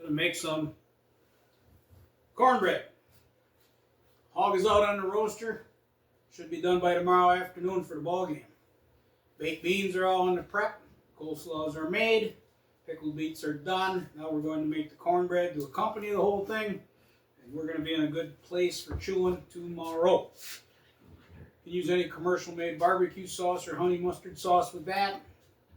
Gonna make some cornbread. Hog is out on the roaster. Should be done by tomorrow afternoon for the ball game. Baked beans are all in the prep. Coleslaws are made. Pickled beets are done. Now we're going to make the cornbread to accompany the whole thing. And we're going to be in a good place for chewing tomorrow. You can use any commercial made barbecue sauce or honey mustard sauce with that.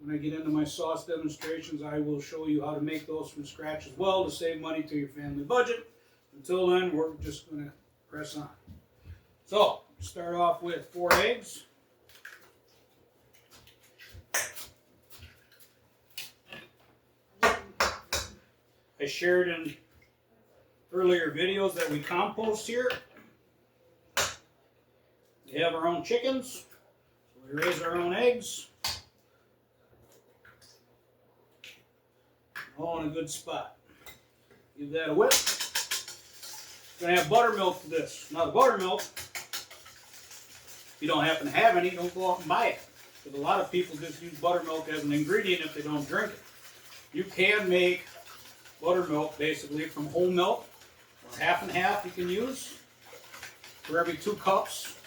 When I get into my sauce demonstrations, I will show you how to make those from scratch as well to save money to your family budget. Until then, we're just going to press on. So, start off with 4 eggs. I shared in earlier videos that we compost here. We have our own chickens, so we raise our own eggs. All in a good spot. Give that a whip. We're going to have buttermilk to this. Now the buttermilk, if you don't happen to have any, don't go out and buy it. Because a lot of people just use buttermilk as an ingredient if they don't drink it. You can make buttermilk basically from whole milk, or half and half you can use. For every 2 cups,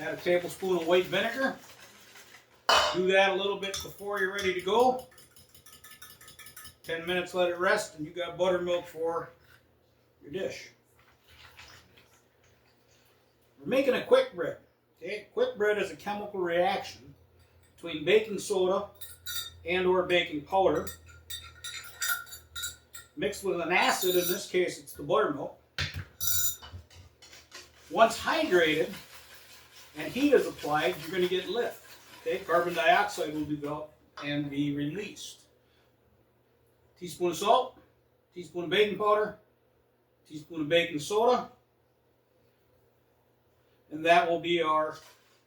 add a tablespoon of white vinegar. Do that a little bit before you're ready to go. 10 minutes, let it rest, and you got buttermilk for your dish. We're making a quick bread. Okay? Quick bread is a chemical reaction between baking soda and or baking powder mixed with an acid. In this case, it's the buttermilk. Once hydrated and heat is applied, you're going to get lift. Okay? Carbon dioxide will develop and be released. Teaspoon of salt, teaspoon of baking powder, teaspoon of baking soda, and that will be our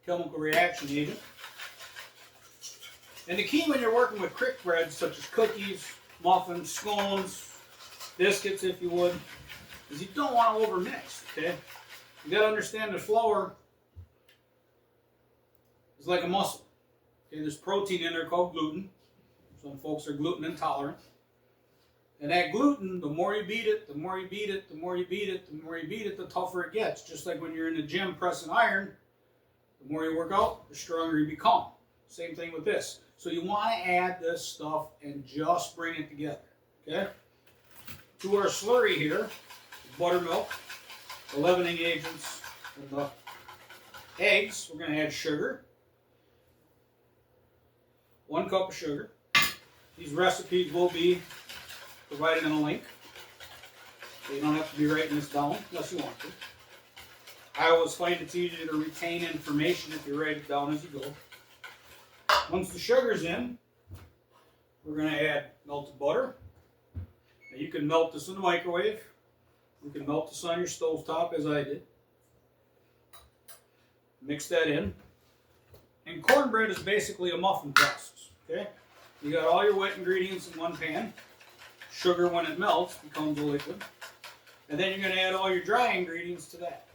chemical reaction agent. And the key when you're working with quick breads such as cookies, muffins, scones, biscuits if you would, is you don't want to overmix, okay? You got to understand the flour is like a muscle. Okay, there's protein in there called gluten. Some folks are gluten intolerant. And that gluten, the more you beat it, the more you beat it, the more you beat it, the more you beat it, the tougher it gets. Just like when you're in the gym pressing iron, the more you work out, the stronger you become. Same thing with this. So you want to add this stuff and just bring it together. Okay? To our slurry here, buttermilk, the leavening agents, and the eggs, we're going to add sugar. 1 cup of sugar. These recipes will be provided in a link, so you don't have to be writing this down unless you want to. I always find it's easier to retain information if you write it down as you go. Once the sugar's in, we're going to add melted butter. Now you can melt this in the microwave. You can melt this on your stovetop as I did. Mix that in. And cornbread is basically a muffin process. Okay? You got all your wet ingredients in one pan. Sugar, when it melts, becomes a liquid. And then you're going to add all your dry ingredients to that.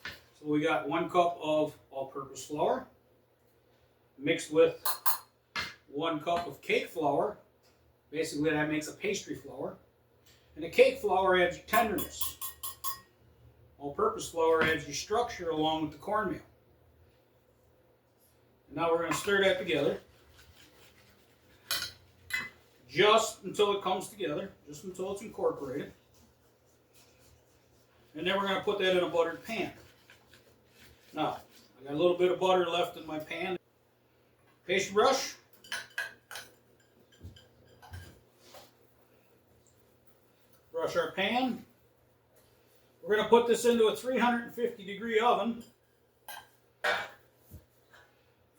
So we got 1 cup of all-purpose flour mixed with 1 cup of cake flour. Basically, that makes a pastry flour. And the cake flour adds your tenderness. All-purpose flour adds your structure along with the cornmeal. And now we're going to stir that together. Just until it comes together, just until it's incorporated. And then we're going to put that in a buttered pan. Now, I got a little bit of butter left in my pan. Pastry brush. Brush our pan. We're going to put this into a 350-degree oven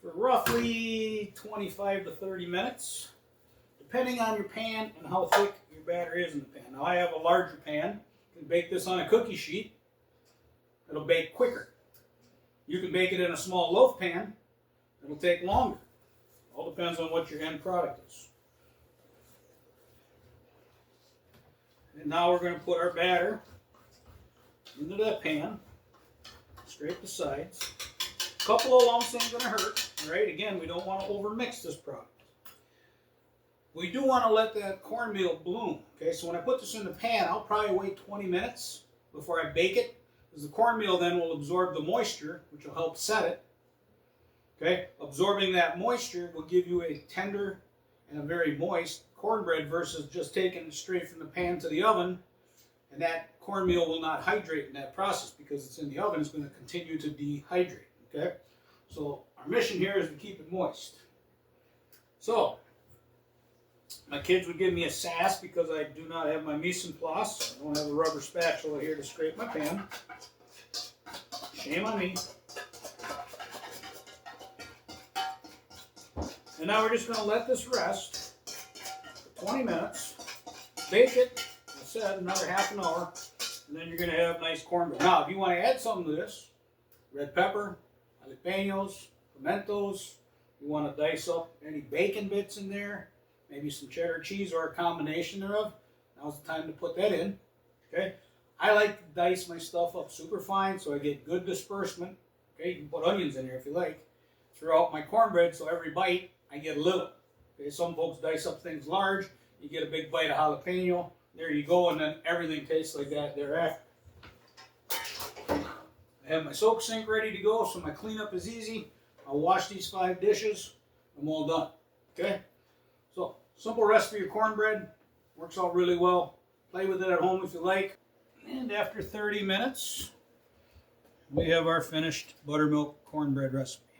for roughly 25 to 30 minutes. Depending on your pan and how thick your batter is in the pan. Now I have a larger pan. You can bake this on a cookie sheet. It'll bake quicker. You can bake it in a small loaf pan. It'll take longer. All depends on what your end product is. And now we're going to put our batter into that pan. Scrape the sides. A couple of lumps ain't going to hurt. Right? Again, we don't want to overmix this product. We do want to let that cornmeal bloom. Okay, so when I put this in the pan, I'll probably wait 20 minutes before I bake it, because the cornmeal then will absorb the moisture, which will help set it. Okay, absorbing that moisture will give you a tender and a very moist cornbread versus just taking it straight from the pan to the oven, and that cornmeal will not hydrate in that process because it's in the oven. It's going to continue to dehydrate. Okay, so our mission here is to keep it moist. So my kids would give me a sass because I do not have my mise en place. I don't have a rubber spatula here to scrape my pan. Shame on me. And now we're just going to let this rest for 20 minutes. Bake it, as I said, another half an hour. And then you're going to have nice cornbread. Now, if you want to add something to this, red pepper, jalapenos, pimentos, you want to dice up any bacon bits in there, maybe some cheddar cheese or a combination thereof, now's the time to put that in. Okay, I like to dice my stuff up super fine so I get good disbursement. Okay, you can put onions in there if you like. Throughout my cornbread, so every bite I get a little. Okay, some folks dice up things large, you get a big bite of jalapeno, there you go, and then everything tastes like that thereafter. I have my soak sink ready to go, so my cleanup is easy. I'll wash these 5 dishes, I'm all done. Okay, so simple recipe of cornbread, works out really well. Play with it at home if you like. And after 30 minutes, we have our finished buttermilk cornbread recipe.